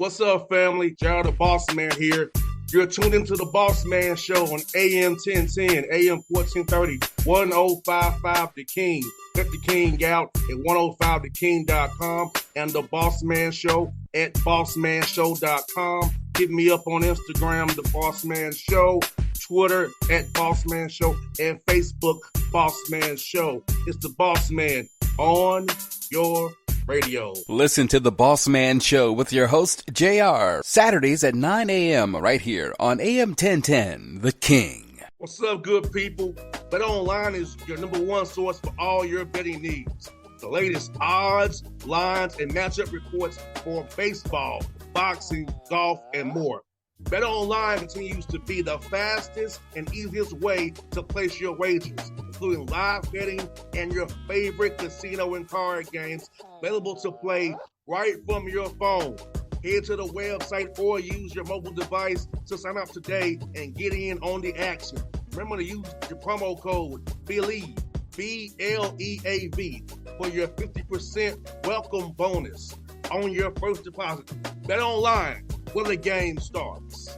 What's up, family? Gerald the Bossman here. You're tuned into the Bossman Show on AM 1010, AM 1430, 1055 The King. Check The King out at 105theking.com and the Bossman Show at bossmanshow.com. Hit me up on Instagram, The Bossman Show, Twitter at Bossman Show, and Facebook, Bossman Show. It's the Bossman on your radio. Listen to the Bossman Show with your host, JR, Saturdays at 9 a.m. right here on AM 1010, The King. What's up, good people? BetOnline is your number one source for all your betting needs. The latest odds, lines, and matchup reports for baseball, boxing, golf, and more. BetOnline continues to be the fastest and easiest way to place your wagers, including live betting and your favorite casino and card games available to play right from your phone. Head to the website or use your mobile device to sign up today and get in on the action. Remember to use your promo code BELIEVE, B-L-E-A-V, for your 50% welcome bonus on your first deposit. BetOnline, where the game starts.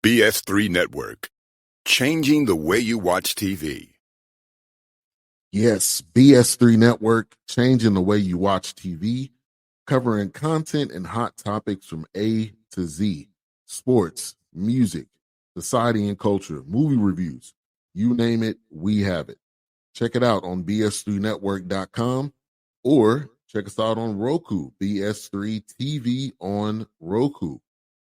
BS3 Network, changing the way you watch TV. Yes, BS3 Network, changing the way you watch TV, covering content and hot topics from A to Z, sports, music, society and culture, movie reviews, you name it, we have it. Check it out on bs3network.com or check us out on Roku, BS3 TV on Roku,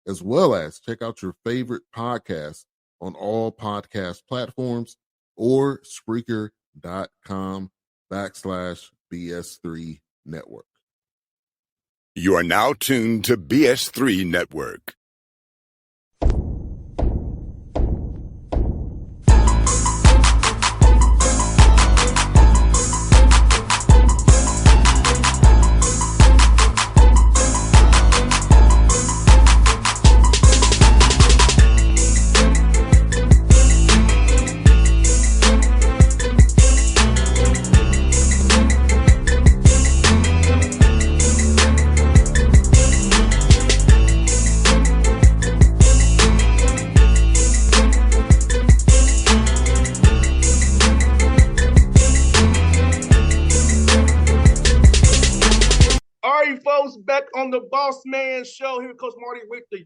as well as check out your favorite podcast on all podcast platforms or Spreaker.com/BS3 Network. You are now tuned to BS3 Network. Back on the Bossman Show here, Coach Marty Richter,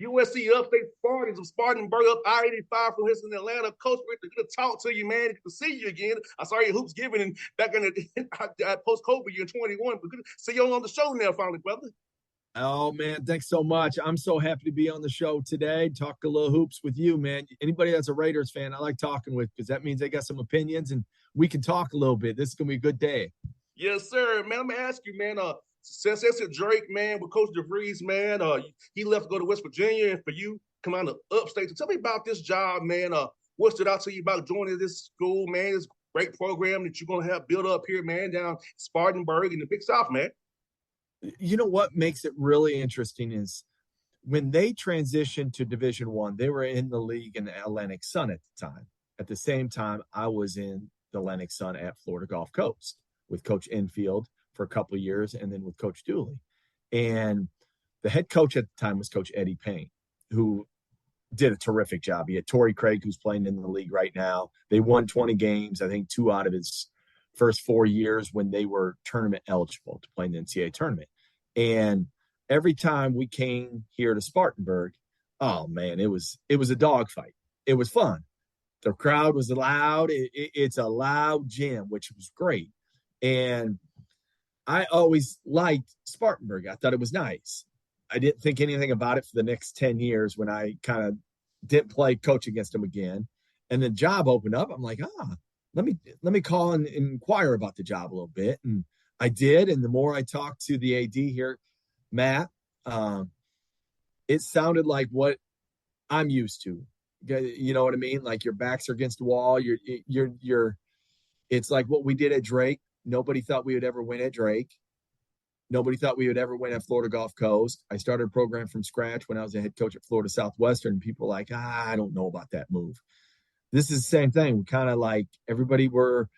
USC Upstate Spartans of Spartanburg up I-85 from here in Atlanta. Coach Richter, good to talk to you, man. Good to see you again. I saw your hoops giving and back in the post-COVID year 21, but good to see you on the show now finally, brother. Oh, man, thanks so much. I'm so happy to be on the show today, talk a little hoops with you, man. Anybody that's a Raiders fan, I like talking with because that means they got some opinions and we can talk a little bit. This is going to be a good day. Yes, sir. Man, let me ask you, man, since it's a Drake, man, with Coach DeVries, man, he left to go to West Virginia, and for you, come out of upstate. So tell me about this job, man. What stood out to you about joining this school, man, this great program that you're going to have built up here, man, down Spartanburg in the Big South, man? You know what makes it really interesting is when they transitioned to Division I, they were in the league in the Atlantic Sun at the time. At the same time, I was in the Atlantic Sun at Florida Gulf Coast with Coach Enfield for a couple of years, and then with Coach Dooley. And the head coach at the time was Coach Eddie Payne, who did a terrific job. He had Torrey Craig, who's playing in the league right now. They won 20 games, I think 2 out of his first 4 years when they were tournament eligible to play in the NCAA tournament. And every time we came here to Spartanburg, oh, man, it was a dogfight. It was fun. The crowd was loud. It's a loud gym, which was great. And I always liked Spartanburg. I thought it was nice. I didn't think anything about it for the next 10 years when I kind of didn't play coach against them again. And the job opened up. I'm like, let me call and inquire about the job a little bit. And I did. And the more I talked to the AD here, Matt, it sounded like what I'm used to. You know what I mean? Like your backs are against the wall. It's like what we did at Drake. Nobody thought we would ever win at Drake. Nobody thought we would ever win at Florida Gulf Coast. I started a program from scratch when I was a head coach at Florida Southwestern. People were like, I don't know about that move. This is the same thing. We kind of like everybody we're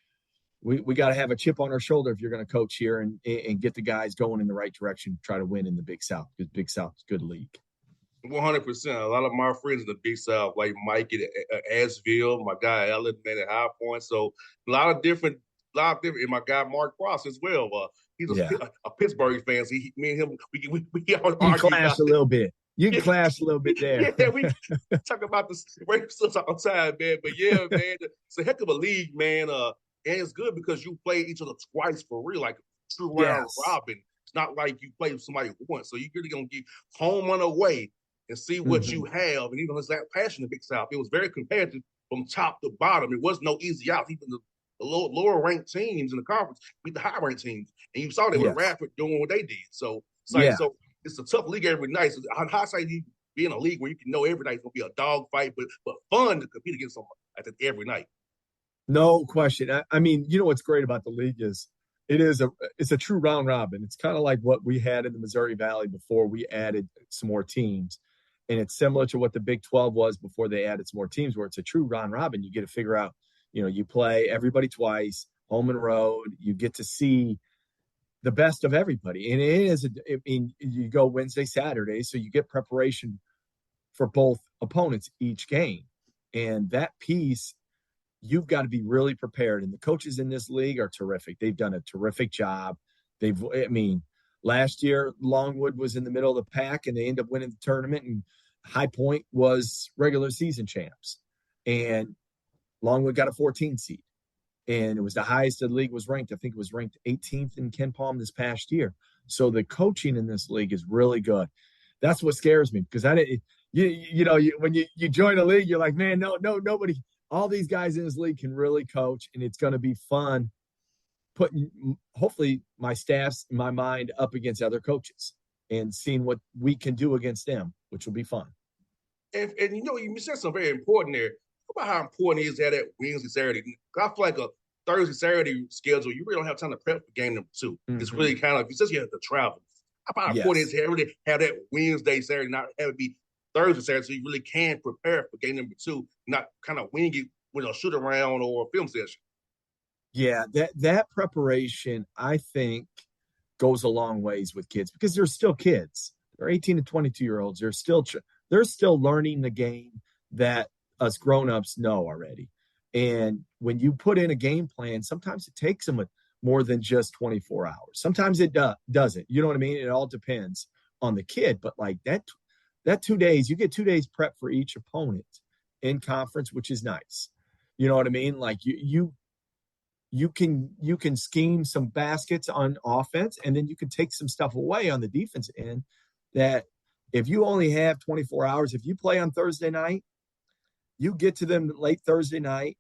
we got to have a chip on our shoulder if you're going to coach here and get the guys going in the right direction to try to win in the Big South, because Big South is a good league. 100%. A lot of my friends in the Big South, like Mike at Asheville, my guy Ellen, man, at High Point. So a lot of different, and my guy Mark Ross as well. He's a Pittsburgh fan. So me and him, we argue clash a little bit. You can clash a little bit there. Yeah, we talk about the Raiders all the time, man. But yeah, man, it's a heck of a league, man. And it's good because you play each other twice for real, like true round robin. It's not like you play with somebody once. So you're really gonna get home and away and see what you have. And even as that passion in the Big South, it was very competitive from top to bottom. It was no easy out. Even the lower ranked teams in the conference beat the high ranked teams, and you saw that with Radford doing what they did. So so it's a tough league every night. So how say you be in a league where you can know every night it's gonna be a dog fight, but fun to compete against someone every night. No question. I mean, you know what's great about the league is it's a true round robin. It's kind of like what we had in the Missouri Valley before we added some more teams. And it's similar to what the Big 12 was before they added some more teams, where it's a true round robin. You get to figure out, you play everybody twice, home and road. You get to see the best of everybody. And it is, you go Wednesday, Saturday, so you get preparation for both opponents each game. And that piece, you've got to be really prepared. And the coaches in this league are terrific. They've done a terrific job. Last year, Longwood was in the middle of the pack, and they ended up winning the tournament, and High Point was regular season champs. And Longwood got a 14 seed. And it was the highest the league was ranked. I think it was ranked 18th in Ken Palm this past year. So the coaching in this league is really good. That's what scares me, because when you join a league, you're like, man, nobody, all these guys in this league can really coach, and it's going to be fun putting, hopefully, my staff's in my mind up against other coaches and seeing what we can do against them, which will be fun. And you said something very important there about how important it is that Wednesday, Saturday. I feel like a Thursday, Saturday schedule, you really don't have time to prep for game number 2. Mm-hmm. It's really kind of, since you have to travel. How important it is to really have that Wednesday, Saturday, not have it be Thursday, Saturday, so you really can prepare for game number 2, not kind of wing it with a shoot around or a film session. Yeah, that preparation, I think, goes a long ways with kids, because they're still kids. They're 18 to 22-year-olds. They're still learning the game that us grown-ups know already. And when you put in a game plan, sometimes it takes them more than just 24 hours. Sometimes it doesn't. You know what I mean? It all depends on the kid. But like that 2 days, you get 2 days prep for each opponent in conference, which is nice. You know what I mean? Like you can scheme some baskets on offense, and then you can take some stuff away on the defense end. That if you only have 24 hours, if you play on Thursday night, you get to them late Thursday night,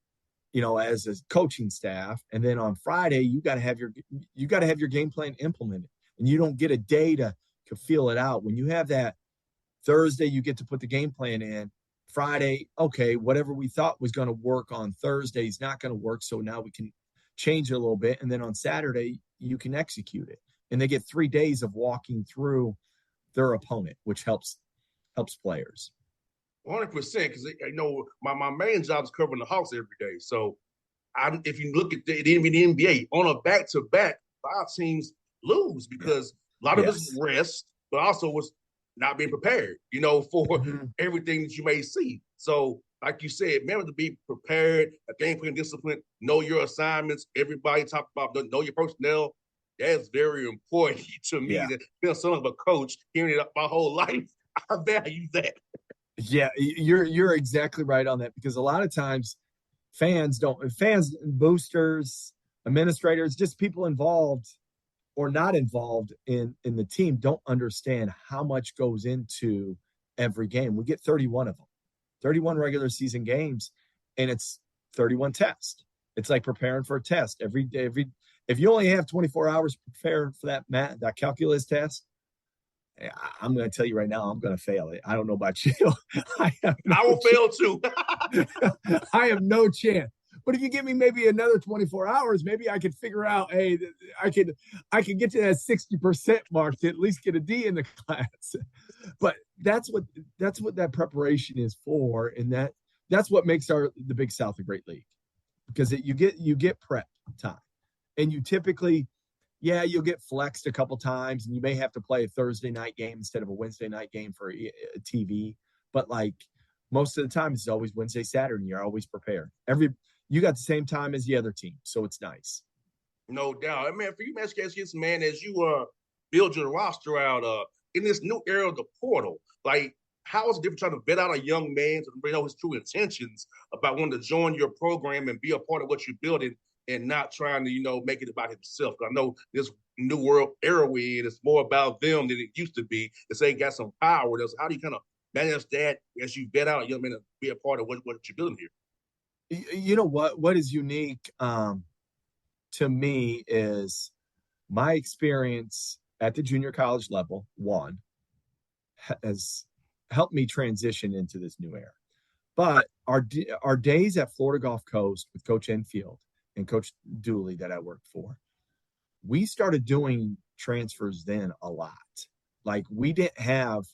as a coaching staff, and then on Friday you got to have your game plan implemented, and you don't get a day to feel it out. When you have that Thursday, you get to put the game plan in. Friday, okay, whatever we thought was going to work on Thursday is not going to work, so now we can change it a little bit, and then on Saturday you can execute it. And they get 3 days of walking through their opponent, which helps players. 100%, because my main job is covering the Hawks every day. So if you look at the NBA on a back-to-back, 5 teams lose because a lot of us rest, but also was not being prepared, for everything that you may see. So like you said, remember to be prepared, a game plan discipline, know your assignments. Everybody talk about know your personnel. That's very important to me. That being son of a coach, hearing it my whole life, I value that. Yeah, you're exactly right on that, because a lot of times fans, boosters, administrators, just people involved or not involved in the team don't understand how much goes into every game. We get 31 of them, 31 regular season games, and it's 31 tests. It's like preparing for a test every day. If you only have 24 hours to prepare for that calculus test, I'm going to tell you right now, I'm going to fail it. I don't know about you. I will fail too. I have no chance. But if you give me maybe another 24 hours, maybe I could figure out, hey, I could get to that 60% mark to at least get a D in the class. But that's what that preparation is for, and that's what makes the Big South a great league, because you get prep time. And you typically, you'll get flexed a couple times, and you may have to play a Thursday night game instead of a Wednesday night game for a TV. But like most of the time, it's always Wednesday, Saturday, and you're always prepared. You got the same time as the other team, so it's nice. No doubt. Man, for you, man, man, as you build your roster out in this new era of the portal, like, how is it different trying to vet out a young man to know his true intentions about wanting to join your program and be a part of what you're building and not trying to, make it about himself? I know this new world era we're in, it's more about them than it used to be. It's they got some power. How do you kind of manage that as you vet out a young man to be a part of what you're building here? You know what is unique to me is my experience at the junior college level, one, has helped me transition into this new era. But our days at Florida Gulf Coast with Coach Enfield and Coach Dooley that I worked for, we started doing transfers then a lot. Like, we didn't have,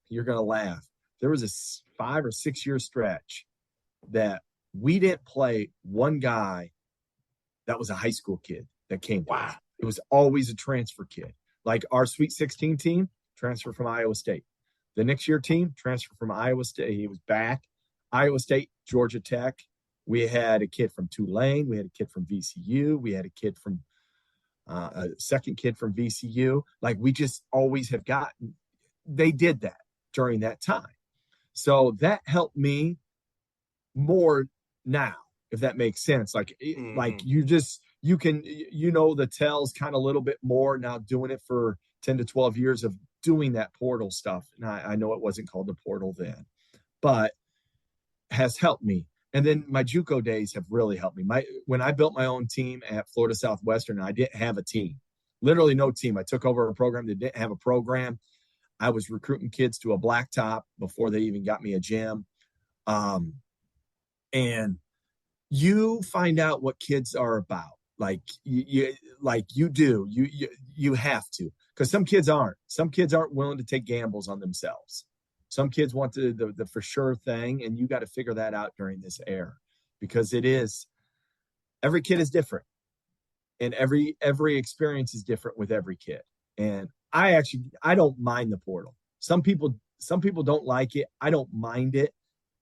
you're going to laugh, there was a 5 or 6 year stretch that we didn't play one guy that was a high school kid that came to us. It was always a transfer kid. Like our Sweet 16 team, transfer from Iowa State. The next year team, transfer from Iowa State. He was back. Iowa State, Georgia Tech. We had a kid from Tulane. We had a kid from VCU. We had a kid from a second kid from VCU. Like, we just always have gotten. They did that during that time. So that helped me more now, if that makes sense. Like, like you can, the tells kind of a little bit more now doing it for 10 to 12 years of doing that portal stuff. And I know it wasn't called the portal then, but has helped me. And then my JUCO days have really helped me. When I built my own team at Florida Southwestern, I didn't have a team, literally no team. I took over a program that didn't have a program. I was recruiting kids to a blacktop before they even got me a gym. And you find out what kids are about. Like you have to, because some kids aren't willing to take gambles on themselves. Some kids want the for sure thing, and you got to figure that out during this era, because every kid is different, and every experience is different with every kid. And I don't mind the portal. Some people don't like it. I don't mind it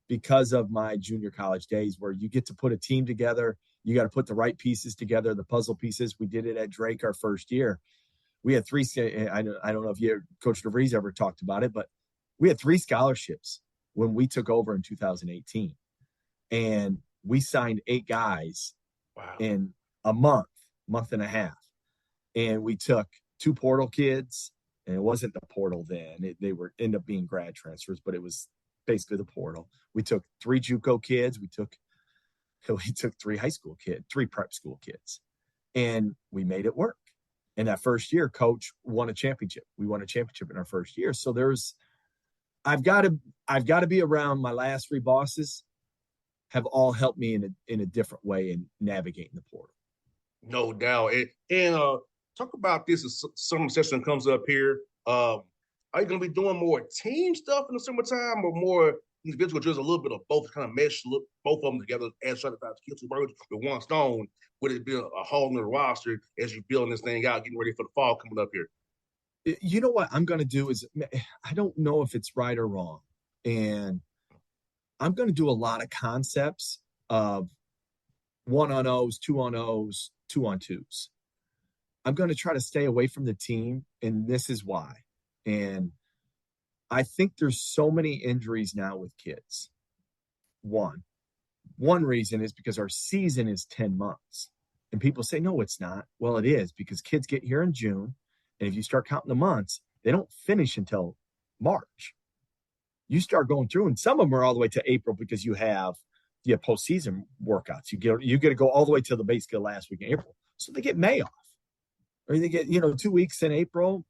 because of my junior college days, where you get to put a team together. You got to put the right pieces together, the puzzle pieces. We did it at Drake our first year. We had 3. I don't know if Coach DeVries ever talked about it, but we had 3 scholarships when we took over in 2018, and we signed 8 guys in a month and a half. And we took 2 portal kids, and it wasn't the portal then. They end up being grad transfers, but it was basically the portal. We took 3 JUCO kids. We took 3 high school kids, 3 prep school kids, and we made it work. And that first year, Coach won a championship. We won a championship in our first year. So I've got to be around. My last 3 bosses have all helped me in a different way in navigating the portal. No doubt. And talk about this as summer session comes up here. Are you going to be doing more team stuff in the summertime, or more individual drills, a little bit of both, to kind of mesh both of them together as trying to kill 2 birds with 1 stone? Would it be a whole new roster as you're building this thing out, getting ready for the fall coming up here? You know what I'm going to do is, I don't know if it's right or wrong, and I'm going to do a lot of concepts of 1-on-0s, 2-on-0s, 2-on-2s. I'm going to try to stay away from the team, and this is why. And I think there's so many injuries now with kids. One reason is because our season is 10 months. And people say, no, it's not. Well, it is, because kids get here in June. And if you start counting the months, they don't finish until March. You start going through, and some of them are all the way to April, because you have the postseason workouts. You get to go all the way to basically the last week in April. So they get May off. Or they get, 2 weeks in April,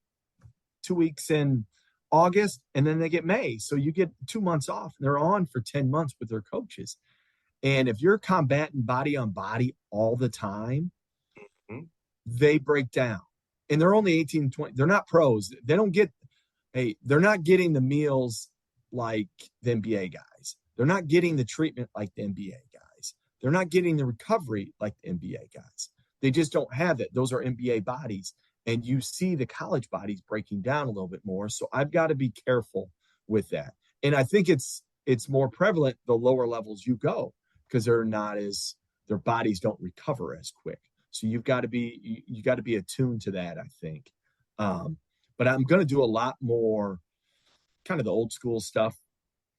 2 weeks in August, and then they get May. So you get 2 months off. They're on for 10 months with their coaches. And if you're combating body on body all the time, they break down. And they're only 18, 20. They're not pros. They're not getting the meals like the NBA guys. They're not getting the treatment like the NBA guys. They're not getting the recovery like the NBA guys. They just don't have it. Those are NBA bodies. And you see the college bodies breaking down a little bit more. So I've got to be careful with that. And I think it's more prevalent the lower levels you go, because their bodies don't recover as quick. So you got to be attuned to that, I think. But I'm going to do a lot more kind of the old school stuff,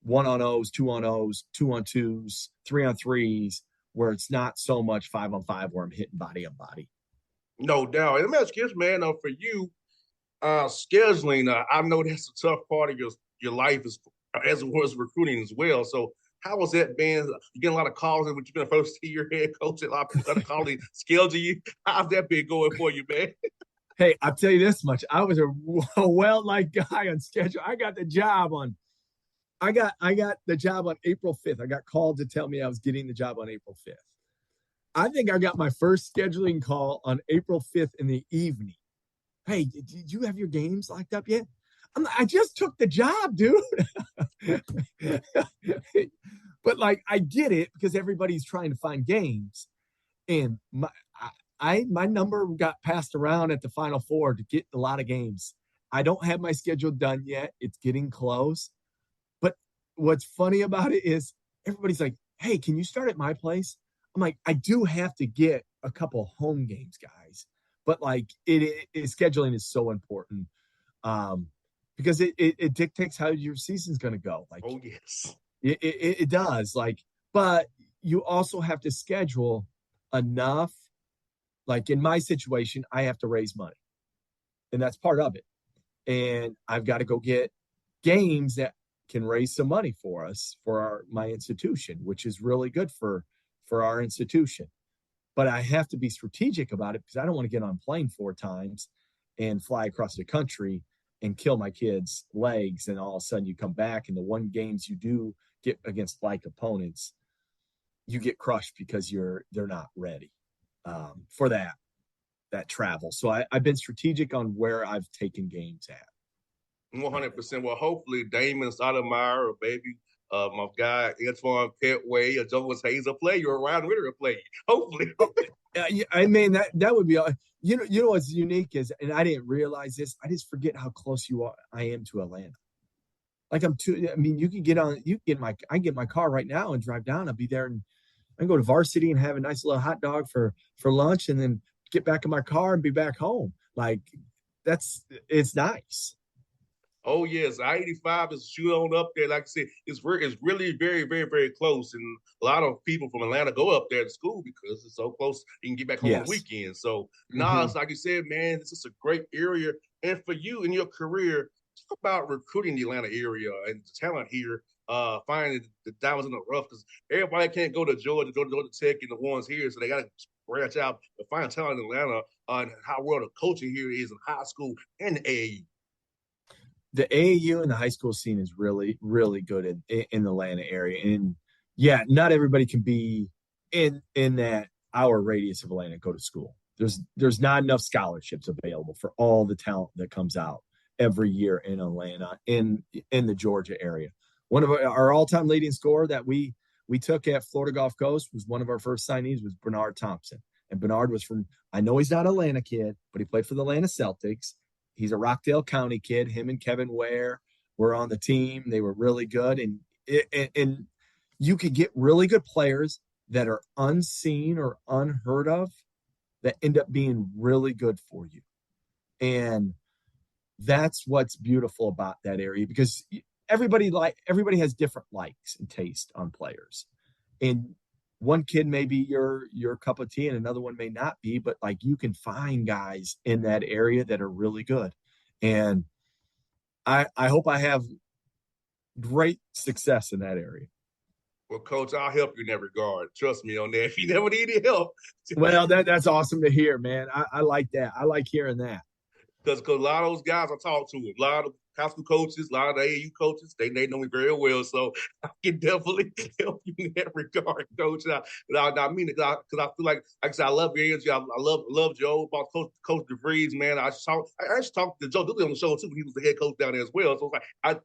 1-on-0s, 2-on-0s, 2-on-2s, 3-on-3s, where it's not so much 5-on-5 where I'm hitting body on body. No doubt. And let me ask you this, man, for you, scheduling, I know that's a tough part of your life as well as recruiting as well. So how has that been? You getting a lot of calls, and when you've been a first-year head coach, a lot of people calling schedule you. How's that been going for you, man? Hey, I'll tell you this much. I was a well-liked guy on schedule. I got the job on April 5th. I got called to tell me I was getting the job on April 5th. I think I got my first scheduling call on April 5th in the evening. Hey, did you have your games locked up yet? I just took the job, dude. But like, I get it because everybody's trying to find games. And my number got passed around at the Final Four to get a lot of games. I don't have my schedule done yet. It's getting close. But what's funny about it is everybody's like, hey, can you start at my place? I'm like, I do have to get a couple home games, guys. But like, scheduling is so important because it dictates how your season's going to go. Like, oh yes, it does. Like, but you also have to schedule enough. Like in my situation, I have to raise money, and that's part of it. And I've got to go get games that can raise some money for us for my institution, which is really good for our institution. But I have to be strategic about it because I don't want to get on a plane 4 times and fly across the country and kill my kids' legs. And all of a sudden you come back and the one games you do get against like opponents, you get crushed because they're not ready for that travel. So I've been strategic on where I've taken games at. 100%. Well, hopefully Damon Stoudemire or baby, my guy Antoine Petway or Jonas Hayes will play you, or Ryan Ritter will play you. Hopefully. I mean, that would be, you know what's unique is, and I didn't realize this, I just forget how close I am to Atlanta. Like you can I get my car right now and drive down. I'll be there, and I can go to Varsity and have a nice little hot dog for lunch, and then get back in my car and be back home. Like it's nice. Oh yes, I-85 is shoot on up there. Like I said, it's really very, very, very close, and a lot of people from Atlanta go up there to school because it's so close. You can get back home on the weekend. So it's like you said, man, this is a great area. And for you in your career, talk about recruiting the Atlanta area and the talent here. Finding the diamonds in the rough, because everybody can't go to Georgia, go to Tech, and the ones here, so they got to branch out to find talent in Atlanta and how well the coaching here is in high school and the AAU. The AAU and the high school scene is really, really good in the Atlanta area. And yeah, not everybody can be in that hour radius of Atlanta, go to school. There's not enough scholarships available for all the talent that comes out every year in Atlanta, in the Georgia area. One of our all-time leading scorer that we took at Florida Gulf Coast was one of our first signees was Bernard Thompson. And Bernard was I know he's not an Atlanta kid, but he played for the Atlanta Celtics. He's a Rockdale County kid. Him and Kevin Ware were on the team. They were really good. And you could get really good players that are unseen or unheard of that end up being really good for you. And that's what's beautiful about that area, because everybody has different likes and taste on players. And one kid may be your cup of tea and another one may not be, but like you can find guys in that area that are really good. And I hope I have great success in that area. Well, Coach, I'll help you in that regard. Trust me on that. If you never need any help. Well, that's awesome to hear, man. I like that. I like hearing that. Because a lot of those guys I talk to, a lot of high school coaches, a lot of the AAU coaches, they know me very well. So I can definitely help you in that regard, Coach. I mean it because I feel like I said, I love your energy. I love Joe, about Coach DeVries, man. I actually talked to Joe Dooley on the show too when he was the head coach down there as well. So it's like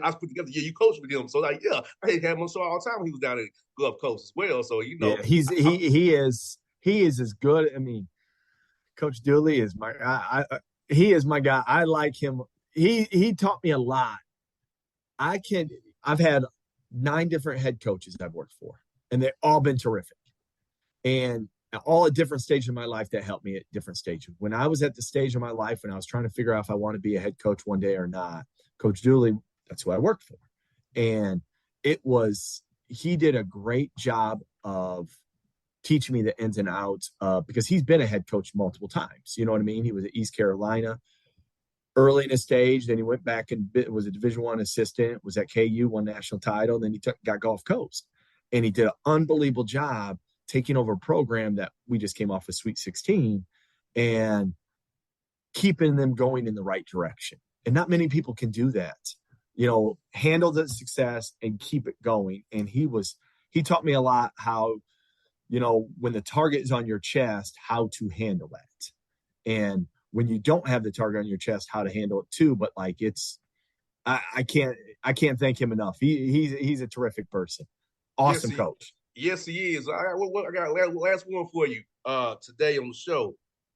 I put together, you coach with him. So like, yeah, I had him on the show all the time when he was down at Gulf Coast as well. So he is as good. I mean, Coach Dooley is he is my guy. I like him. He taught me a lot. I've had 9 different head coaches I've worked for, and they've all been terrific. And all at different stages of my life that helped me at different stages. When I was at the stage of my life when I was trying to figure out if I want to be a head coach one day or not, Coach Dooley, that's who I worked for. And he did a great job of teaching me the ins and outs because he's been a head coach multiple times. You know what I mean? He was at East Carolina early in his stage. Then he went back and was a Division I assistant, was at KU, won national title. Then he got Gulf Coast. And he did an unbelievable job taking over a program that we just came off of Sweet 16 and keeping them going in the right direction. And not many people can do that, handle the success and keep it going. And he taught me a lot how, when the target is on your chest, how to handle that. And when you don't have the target on your chest, how to handle it too. But I can't thank him enough. He's a terrific person. Awesome coach. Yes, he is. I got last one for you today on the show.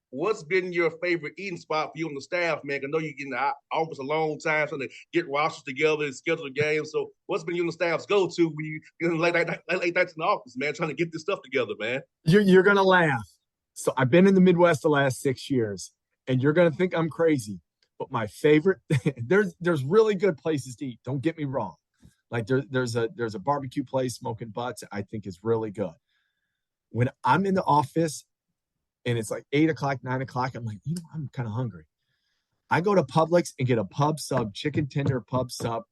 What's been your favorite eating spot for you and the staff, man? I know you're getting the office a long time trying to get rosters together and schedule the games. So what's been you and the staff's go-to when you get late nights in the office, man, trying to get this stuff together, man? You're going to laugh. So I've been in the Midwest the last 6 years, and you're going to think I'm crazy. But my favorite, there's really good places to eat. Don't get me wrong. Like there's a barbecue place, Smoking Butts, I think is really good. When I'm in the office and it's like 8 o'clock, 9 o'clock, I'm like, I'm kind of hungry. I go to Publix and get a pub sub, chicken tender pub sub.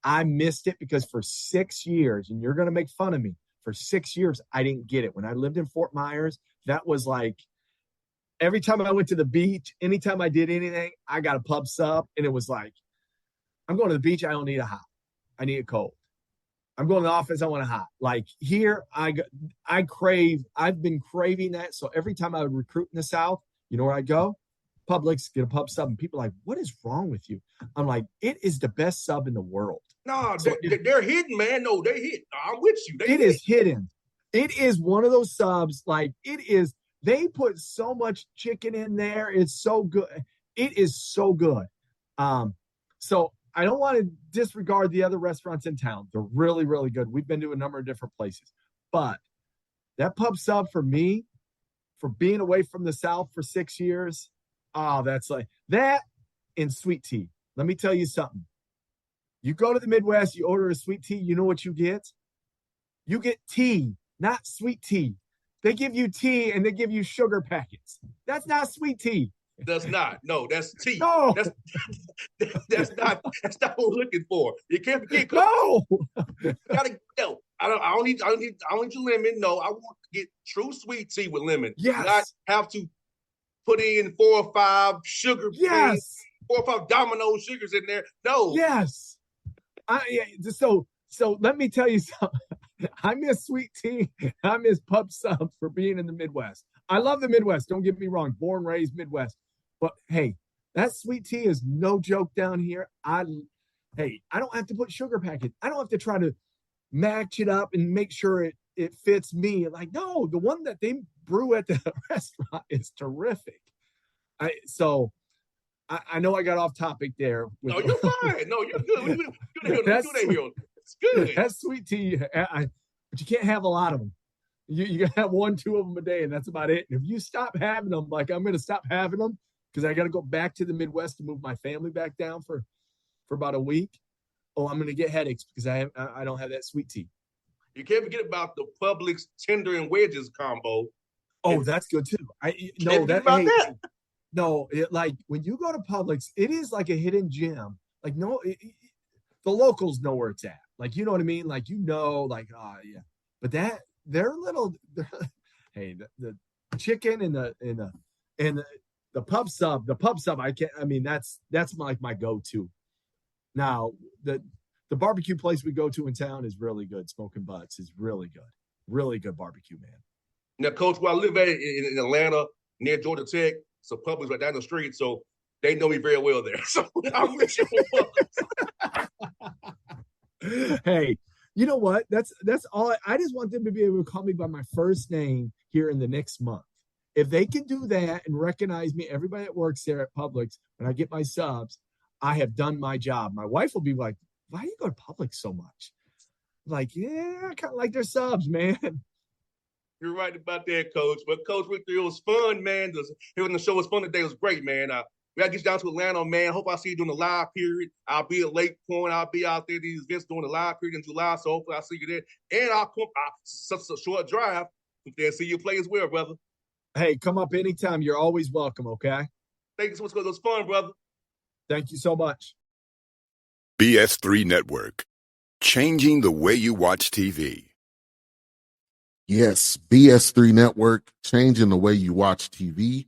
I missed it because for 6 years, and you're going to make fun of me, for 6 years, I didn't get it. When I lived in Fort Myers, that was like every time I went to the beach, anytime I did anything, I got a pub sub. And it was like, I'm going to the beach, I don't need a hot. I need it cold. I'm going to the office, I want it hot. Like here, I've been craving that. So every time I would recruit in the South, you know where I go? Publix, get a pub sub. And people are like, what is wrong with you? I'm like, it is the best sub in the world. No, they're hidden, man. No, they're hidden. I'm with you. It is hidden. It is one of those subs. Like it is, they put so much chicken in there. It's so good. It is so good. So I don't want to disregard the other restaurants in town. They're really, really good. We've been to a number of different places. But that pub sub for me, for being away from the South for 6 years, that's like that and sweet tea. Let me tell you something. You go to the Midwest, you order a sweet tea, you know what you get? You get tea, not sweet tea. They give you tea and they give you sugar packets. That's not sweet tea. That's not. No, that's tea. No. That's not what we're looking for. You can't get no. Gotta no. I don't need your lemon. No, I want to get true sweet tea with lemon. Yes. Not have to put in 4 or 5 sugar. Yes. 4 or 5 domino sugars in there. No. Yes. So let me tell you something. I miss sweet tea. I miss pub subs for being in the Midwest. I love the Midwest. Don't get me wrong. Born, raised Midwest. But hey, that sweet tea is no joke down here. I don't have to put sugar packets. I don't have to try to match it up and make sure it fits me. Like, no, the one that they brew at the restaurant is terrific. I know I got off topic there. No, you're fine. No, you're good. We're good. It's good. That's sweet tea. But you can't have a lot of them. You gotta have 1, 2 of them a day, and that's about it. And if you stop having them, like I'm going to stop having them because I got to go back to the Midwest to move my family back down for about a week. Oh, I'm going to get headaches because I don't have that sweet tea. You can't forget about the Publix tender and wedges combo. Oh, that's good too. No, like when you go to Publix, it is like a hidden gem. Like the locals know where it's at. Like you know what I mean. Like yeah. But they're hey, the chicken and the pub sub. The pub sub. That's like my go-to. Now the barbecue place we go to in town is really good. Smoking Butts is really good barbecue, man. Now, Coach, where I live at in Atlanta near Georgia Tech, so Publix right down the street, so they know me very well there. So I'm with you. Hey, you know what? That's all. I just want them to be able to call me by my first name here in the next month. If they can do that and recognize me, everybody that works there at Publix, when I get my subs, I have done my job. My wife will be like, why do you go to Publix so much? I'm like, yeah, I kind of like their subs, man. You're right about that, Coach. But Coach Richter, it was fun, man. Hearing the show was fun today. It was great, man. We gotta get down to Atlanta, man. Hope I see you during the live period. I'll be at Lake Point. I'll be out there at these events during the live period in July. So hopefully I'll see you there. And I'll come. Such a short drive. There, see you play as well, brother. Hey, come up anytime. You're always welcome. Okay. Thank you so much. It was fun, brother. Thank you so much. BS3 Network. Changing the way you watch TV. Yes, BS3 Network, changing the way you watch TV,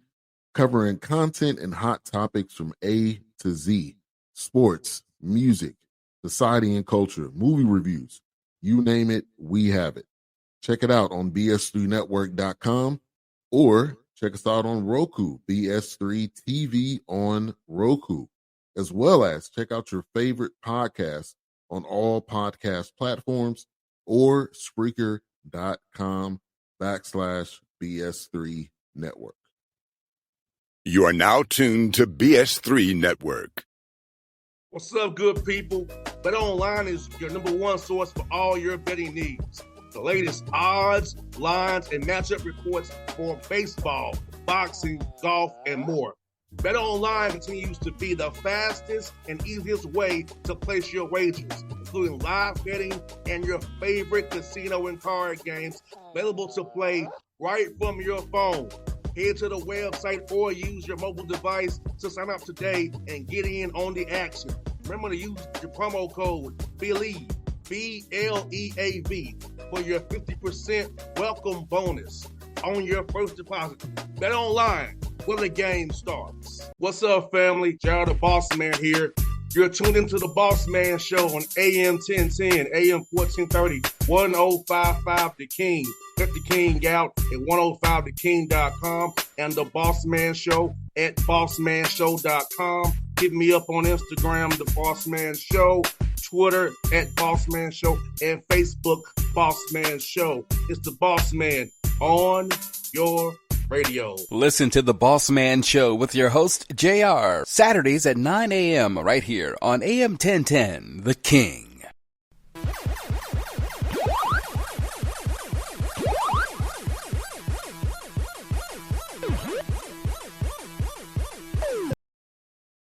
covering content and hot topics from A to Z. Sports, music, society and culture, movie reviews. You name it, we have it. Check it out on bs3network.com or check us out on Roku, BS3 TV on Roku, as well as check out your favorite podcasts on all podcast platforms or Spreaker.com/BS3 Network. You are now tuned to BS3 Network. What's up, good people? Bet Online is your number one source for all your betting needs. The latest odds, lines, and matchup reports for baseball, boxing, golf, and more. Bet Online continues to be the fastest and easiest way to place your wagers, including live betting and your favorite casino and card games available to play right from your phone. Head to the website or use your mobile device to sign up today and get in on the action. Remember to use your promo code BELIEVE, BLEAV, for your 50% welcome bonus on your first deposit. Bet Online, where the game starts. What's up, family? Jared the Bossman here. You're tuned into the Bossman Show on AM 1010, AM 1430, 1055 The King. Let the King out at 105theking.com and the Bossman Show at bossmanshow.com. Hit me up on Instagram, The Bossman Show, Twitter at Bossman Show, and Facebook, Bossman Show. It's the Bossman on your radio. Listen to the Bossman Show with your host, JR, Saturdays at 9 a.m. right here on AM 1010, The King.